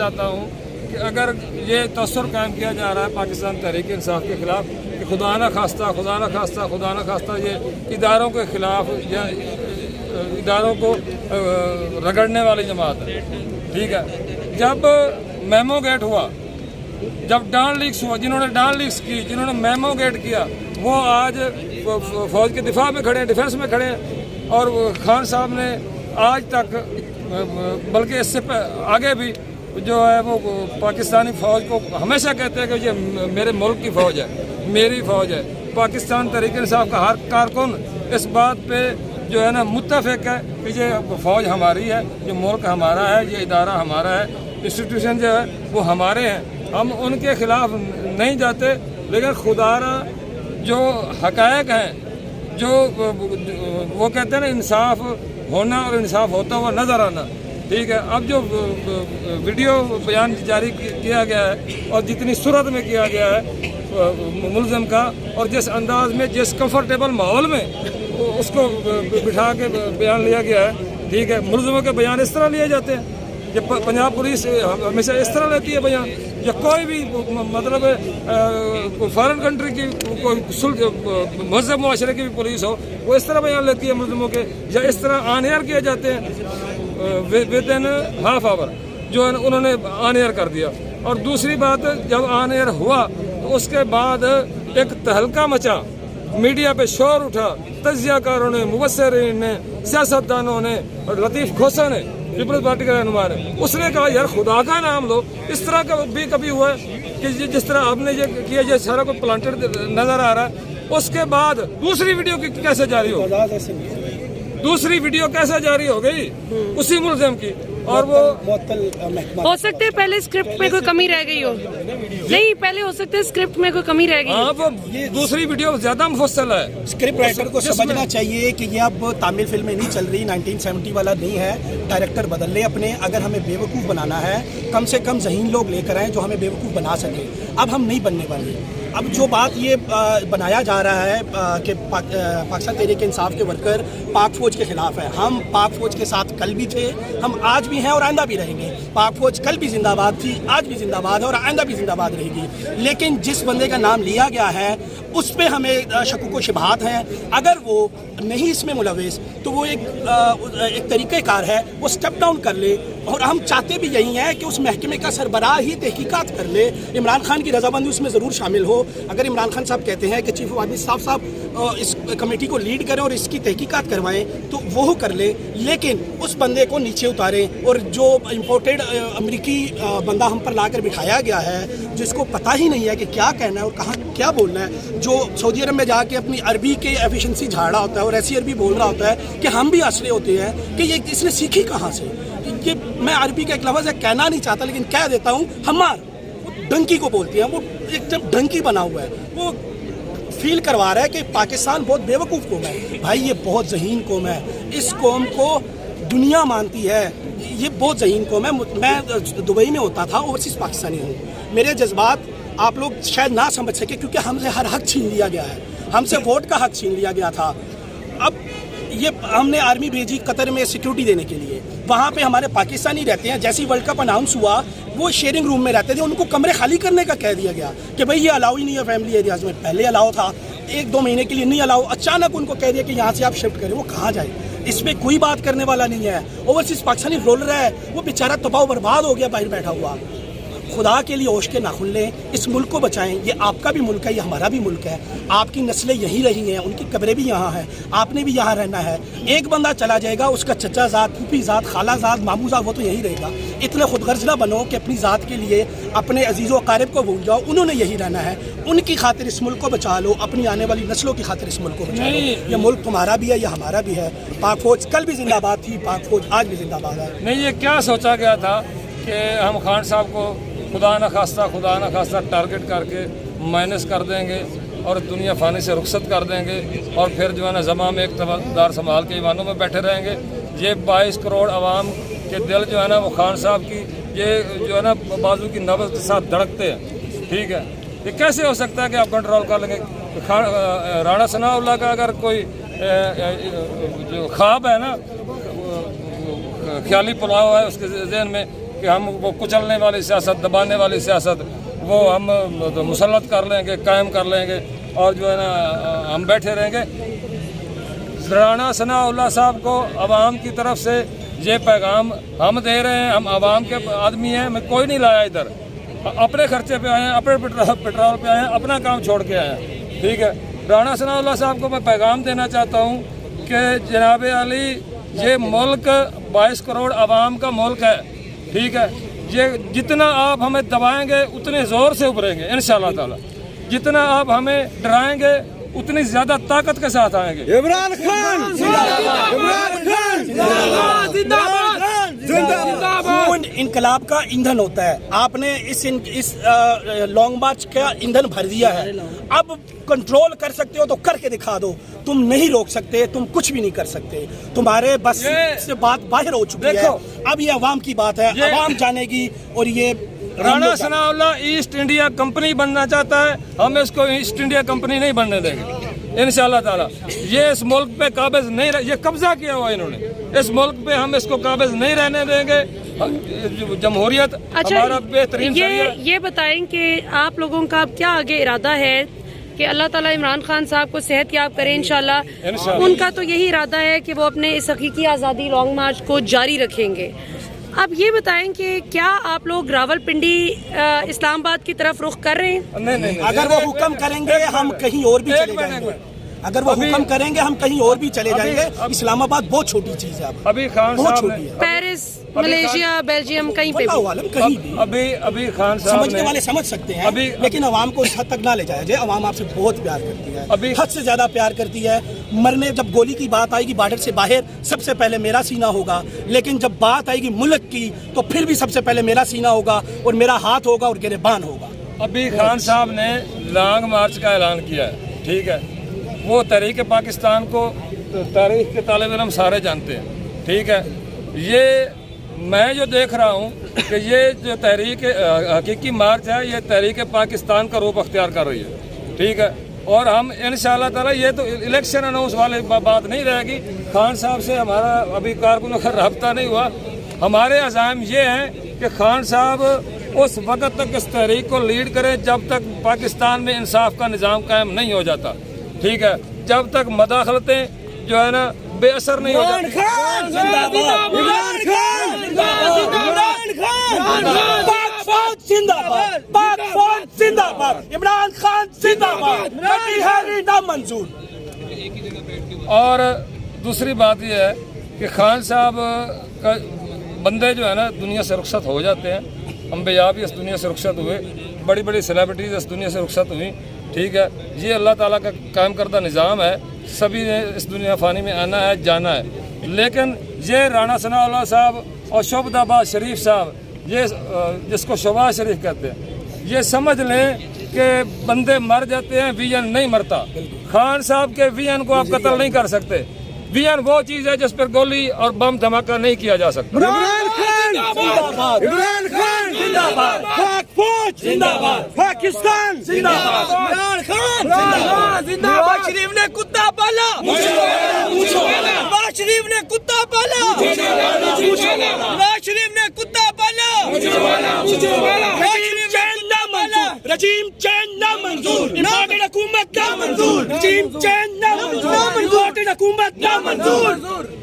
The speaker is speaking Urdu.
چاہتا ہوں کہ اگر یہ تصور قائم کیا جا رہا ہے پاکستان تحریک انصاف کے خلاف کہ خدا نہ خواستہ یہ اداروں کے خلاف یا اداروں کو رگڑنے والی جماعت ہے، ٹھیک ہے۔ جب میمو گیٹ ہوا، جب ڈان لیکس ہوا، جنہوں نے ڈان لیکس کی، جنہوں نے میمو گیٹ کیا، وہ آج فوج کے دفاع میں کھڑے ہیں، ڈیفینس میں کھڑے ہیں، اور خان صاحب نے آج تک بلکہ اس سے آگے بھی جو ہے وہ پاکستانی فوج کو ہمیشہ کہتے ہیں کہ یہ میرے ملک کی فوج ہے، میری فوج ہے۔ پاکستان تحریک انصاف کا ہر کارکن اس بات پہ جو ہے نا متفق ہے کہ یہ فوج ہماری ہے، یہ ملک ہمارا ہے، یہ ادارہ ہمارا ہے، انسٹیٹیوشن جو ہے وہ ہمارے ہیں، ہم ان کے خلاف نہیں جاتے۔ لیکن خدا را جو حقائق ہیں، جو وہ کہتے ہیں نا انصاف ہونا اور انصاف ہوتا ہوا نظر آنا، ٹھیک ہے۔ اب جو ویڈیو بیان جاری کیا گیا ہے اور جتنی صورت میں کیا گیا ہے ملزم کا، اور جس انداز میں جس کمفرٹیبل ماحول میں اس کو بٹھا کے بیان لیا گیا ہے، ٹھیک ہے۔ ملزموں کے بیان اس طرح لیے جاتے ہیں، یہ پنجاب پولیس ہمیشہ اس طرح لیتی ہے بیان، یا کوئی بھی مطلب فارن کنٹری کی کوئی مہذب معاشرے کی بھی پولیس ہو، وہ اس طرح بیان لیتی ہے ملزموں کے، یا اس طرح آن ایئر کیے جاتے ہیں ود ان ہاف آور، جو انہوں نے آن ایئر کر دیا۔ اور دوسری بات، جب آن ایئر ہوا تو اس کے بعد ایک تہلکہ مچا، میڈیا پہ شور اٹھا، تجزیہ کاروں نے، مبصرین نے، سیاستدانوں نے، اور لطیف کھوسہ نے، پیپلز پارٹی کا رہنما ہے، اس نے کہا یار خدا کا نام لو۔ اس طرح کا بھی کبھی ہوا ہے کہ جس طرح آپ نے یہ کیا، یہ سارا کوئی پلانٹڈ نظر آ رہا ہے۔ اس کے بعد دوسری ویڈیو کیسے جاری ہو گئی؟ دوسری ویڈیو کیسے جاری ہو گئی اسی ملزم کی؟ اور وہ ہو سکتا ہے پہلے اسکرپٹ میں کوئی کمی رہ گئی ہو، نہیں پہلے ہو سکتا ہے اسکرپٹ میں کوئی کمی رہ گئی۔ ہاں، وہ دوسری ویڈیو زیادہ مفصل ہے۔ اسکرپٹ رائٹر کو سمجھنا چاہیے کہ یہ اب تامل فلم میں نہیں چل رہی، 1970 والا نہیں ہے، ڈائریکٹر بدل لے اپنے۔ اگر ہمیں بے وقوف بنانا ہے، کم سے کم ذہین لوگ لے کر آئیں جو ہمیں بے وقوف بنا سکے۔ اب ہم نہیں بننے والے۔ اب جو بات یہ بنایا جا رہا ہے کہ پاکستان تحریک انصاف کے ورکر پاک فوج کے خلاف ہے، ہم پاک فوج کے ساتھ کل بھی تھے، ہم آج بھی ہیں اور آئندہ بھی رہیں گے۔ پاک فوج کل بھی زندہ باد تھی، آج بھی زندہ باد ہے اور آئندہ بھی زندہ باد رہے گی۔ لیکن جس بندے کا نام لیا گیا ہے اس پہ ہمیں شکوک و شبہات ہیں۔ اگر وہ نہیں اس میں ملوث تو وہ ایک طریقہ کار ہے، وہ سٹیپ ڈاؤن کر لے، اور ہم چاہتے بھی یہی ہیں کہ اس محکمے کا سربراہ ہی تحقیقات کر لے۔ عمران خان کی رضامندی اس میں ضرور شامل ہو۔ اگر عمران خان صاحب کہتے ہیں کہ چیف آف آرمی صاحب اس کمیٹی کو لیڈ کریں اور اس کی تحقیقات کروائیں تو وہ کر لے، لیکن اس بندے کو نیچے اتاریں۔ اور جو امپورٹڈ امریکی بندہ ہم پر لا کر بٹھایا گیا ہے، جس کو پتہ ہی نہیں ہے کہ کیا کہنا ہے اور کہاں کیا بولنا ہے، جو سعودی عرب میں جا کے اپنی عربی کے ایفیشنسی جھاڑا ہوتا ہے اور ایسی عربی بول رہا ہوتا ہے کہ ہم بھی اسرے ہوتے ہیں، کہ یہ اس نے سیکھی کہاں سے؟ یہ میں عربی کا ایک لفظ ہے کہنا نہیں چاہتا لیکن کہہ دیتا ہوں، ہمار وہ ڈنکی کو بولتی ہیں، وہ ایک دم ڈنکی بنا ہوا ہے، وہ فیل کروا رہا ہے کہ پاکستان بہت بے وقوف قوم ہے۔ بھائی یہ بہت ذہین قوم ہے، اس قوم کو دنیا مانتی ہے، یہ بہت ذہین قوم ہے۔ میں دبئی میں ہوتا تھا، اوورسیز پاکستانی ہوں، میرے جذبات آپ لوگ شاید نہ سمجھ سکے کیونکہ ہم سے ہر حق چھین لیا گیا ہے، ہم سے ووٹ کا حق چھین لیا گیا تھا۔ اب یہ ہم نے آرمی بھیجی قطر میں سیکیورٹی دینے کے لیے، وہاں پہ ہمارے پاکستانی رہتے ہیں، جیسے ہی ورلڈ کپ اناؤنس ہوا وہ شیئرنگ روم میں رہتے تھے، ان کو کمرے خالی کرنے کا کہہ دیا گیا کہ بھئی یہ الاؤ ہی نہیں ہے فیملی ایریاز میں۔ پہلے الاؤ تھا، 1-2 مہینے کے لیے نہیں الاؤ، اچانک ان کو کہہ دیا کہ یہاں سے آپ شفٹ کریں، وہ کہاں جائے؟ اس پہ کوئی بات کرنے والا نہیں ہے۔ اوورسیز پاکستانی رول رہا ہے، وہ بیچارہ تباہ و برباد ہو گیا باہر بیٹھا ہوا۔ خدا کے لیے ہوش کے ناخن لیں، اس ملک کو بچائیں۔ یہ آپ کا بھی ملک ہے، یہ ہمارا بھی ملک ہے، آپ کی نسلیں یہی رہی ہیں، ان کی قبریں بھی یہاں ہیں، آپ نے بھی یہاں رہنا ہے۔ ایک بندہ چلا جائے گا، اس کا چچا ذات، پھوپھی ذات، خالہ ذات، ماموں ذات، وہ تو یہی رہے گا۔ اتنے خود غرض نہ بنو کہ اپنی ذات کے لیے اپنے عزیز و اقارب کو بھول جاؤ، انہوں نے یہی رہنا ہے۔ ان کی خاطر اس ملک کو بچا لو، اپنی آنے والی نسلوں کی خاطر اس ملک کو بچا لو۔ یہ ملک تمہارا بھی ہے، یہ ہمارا بھی ہے۔ پاک فوج کل بھی زندہ باد تھی، پاک فوج آج بھی زندہ باد ہے۔ نہیں، یہ کیا سوچا گیا تھا کہ ہم خان صاحب کو خدا نہ خواستہ ٹارگٹ کر کے مائنس کر دیں گے اور دنیا فانی سے رخصت کر دیں گے، اور پھر جو ہے نا زماں میں اقتدار سنبھال کے ایوانوں میں بیٹھے رہیں گے۔ یہ 22 کروڑ عوام کے دل جو ہے نا وہ خان صاحب کی یہ جو ہے نا بازو کی نبض کے ساتھ دھڑکتے ہیں، ٹھیک ہے۔ یہ کیسے ہو سکتا ہے کہ آپ کنٹرول کر لیں گے؟ رانا ثناء اللہ کا اگر کوئی جو خواب ہے نا، خیالی پلاؤ ہے اس کے ذہن میں کہ ہم وہ کچلنے والی سیاست، دبانے والی سیاست وہ ہم مسلط کر لیں گے، قائم کر لیں گے اور جو ہے نا ہم بیٹھے رہیں گے۔ رانا ثناء اللہ صاحب کو عوام کی طرف سے یہ پیغام ہم دے رہے ہیں، ہم عوام کے آدمی ہیں، میں کوئی نہیں لایا ادھر، اپنے خرچے پہ آئے ہیں، اپنے پیٹرول پہ آئے ہیں، اپنا کام چھوڑ کے آئے ہیں، ٹھیک ہے۔ رانا ثناء اللہ صاحب کو میں پیغام دینا چاہتا ہوں کہ جناب علی یہ ملک 22 کروڑ عوام کا ملک ہے، ٹھیک ہے۔ یہ جتنا آپ ہمیں دبائیں گے اتنے زور سے ابھریں گے انشاءاللہ تعالی، جتنا آپ ہمیں ڈرائیں گے اتنی زیادہ طاقت کے ساتھ آئیں گے۔ عمران خان عمران خان خون انقلاب کا ایندھن ہوتا ہے، آپ نے اس لانگ مارچ کا ایندھن بھر دیا ہے، اب کنٹرول کر سکتے ہو تو کر کے دکھا دو، تم نہیں روک سکتے، تم کچھ بھی نہیں کر سکتے، تمہارے بس سے بات باہر ہو چکی ہے، اب یہ عوام کی بات ہے، عوام جانے گی۔ اور یہ رانا ثناء اللہ ایسٹ انڈیا کمپنی بننا چاہتا ہے، ہم اس کو ایسٹ انڈیا کمپنی نہیں بننے دیں گے انشاءاللہ تعالی۔ یہ اس ملک پہ قابض نہیں یہ قبضہ کیا ہوا انہوں نے، اس ملک پہ ہم اس کو قابض نہیں رہنے دیں گے۔ جمہوریت ہمارا بہترین یہ بتائیں کہ آپ لوگوں کا کیا آگے ارادہ ہے کہ اللہ تعالیٰ عمران خان صاحب کو صحت یاب کرے انشاءاللہ۔ ان کا تو یہی ارادہ ہے کہ وہ اپنے اس حقیقی آزادی لانگ مارچ کو جاری رکھیں گے۔ اب یہ بتائیں کہ کیا آپ لوگ راولپنڈی اسلام آباد کی طرف رخ کر رہے ہیں؟ نہیں، اگر وہ حکم کریں گے ہم کہیں اور بھی چلے جائیں گے، اگر وہ حکم کریں گے ہم کہیں اور بھی چلے جائیں گے۔ اسلام آباد بہت چھوٹی چیز ہے، ابھی خان بہت صاحب چھوٹی ہے، پیرس، ملیشیا، بیلجیم، کہیں پہ اللہ عالم کہیں بھی۔ ابھی خان صاحب سمجھنے والے سمجھ سکتے ہیں، لیکن عوام کو اس حد تک نہ لے جایا جائے۔ عوام آپ سے بہت پیار کرتی ہے، حد سے زیادہ پیار کرتی ہے۔ مرنے جب گولی کی بات آئے گی بارڈر سے باہر سب سے پہلے میرا سینہ ہوگا، لیکن جب بات آئے گی ملک کی تو پھر بھی سب سے پہلے میرا سینہ ہوگا اور میرا ہاتھ ہوگا اور گریبان ہوگا۔ ابھی خان صاحب نے لانگ مارچ کا اعلان کیا ہے، ٹھیک ہے۔ وہ تحریک پاکستان کو تاریخ کے طالب علم سارے جانتے ہیں، ٹھیک ہے۔ یہ میں جو دیکھ رہا ہوں کہ یہ جو تحریک حقیقی مارچ ہے یہ تحریک پاکستان کا روپ اختیار کر رہی ہے، ٹھیک ہے۔ اور ہم انشاءاللہ تعالی یہ تو الیکشن اناؤنس والی بات نہیں رہے گی۔ خان صاحب سے ہمارا ابھی کارکنوں کا رابطہ نہیں ہوا، ہمارے عزائم یہ ہیں کہ خان صاحب اس وقت تک اس تحریک کو لیڈ کریں جب تک پاکستان میں انصاف کا نظام قائم نہیں ہو جاتا، ٹھیک ہے، جب تک مداخلتیں جو ہے نا بے اثر نہیں ہو جاتی۔ اور دوسری بات یہ ہے کہ خان صاحب کا بندے جو ہے نا دنیا سے رخصت ہو جاتے ہیں، انبیاء بھی اس دنیا سے رخصت ہوئے، بڑی بڑی سیلیبریٹیز اس دنیا سے رخصت ہوئی، ٹھیک ہے۔ یہ اللہ تعالیٰ کا قائم کردہ نظام ہے، سبھی نے اس دنیا فانی میں آنا ہے، جانا ہے، لیکن یہ رانا ثناء اللہ صاحب اور شعبۃ آباد شریف صاحب یہ جس کو شہباز شریف کہتے ہیں، یہ سمجھ لیں کہ بندے مر جاتے ہیں، ویژن نہیں مرتا۔ خان صاحب کے ویژن کو آپ قتل نہیں کر سکتے، ویژن وہ چیز ہے جس پر گولی اور بم دھماکہ نہیں کیا جا سکتا۔ عمران خان عمران خان زندہ باد، پاک فوج زندہ باد، پاکستان زندہ باد، عمران خان زندہ باد۔ شریف نے کتا پالا، نواز شریف نے کتا پالا، نواز شریف نے کتا پالا، رجیم چین نہ منظور، ناگن حکومت نہ منظور، رجیم چین نہ منظور، حکومت نہ منظور۔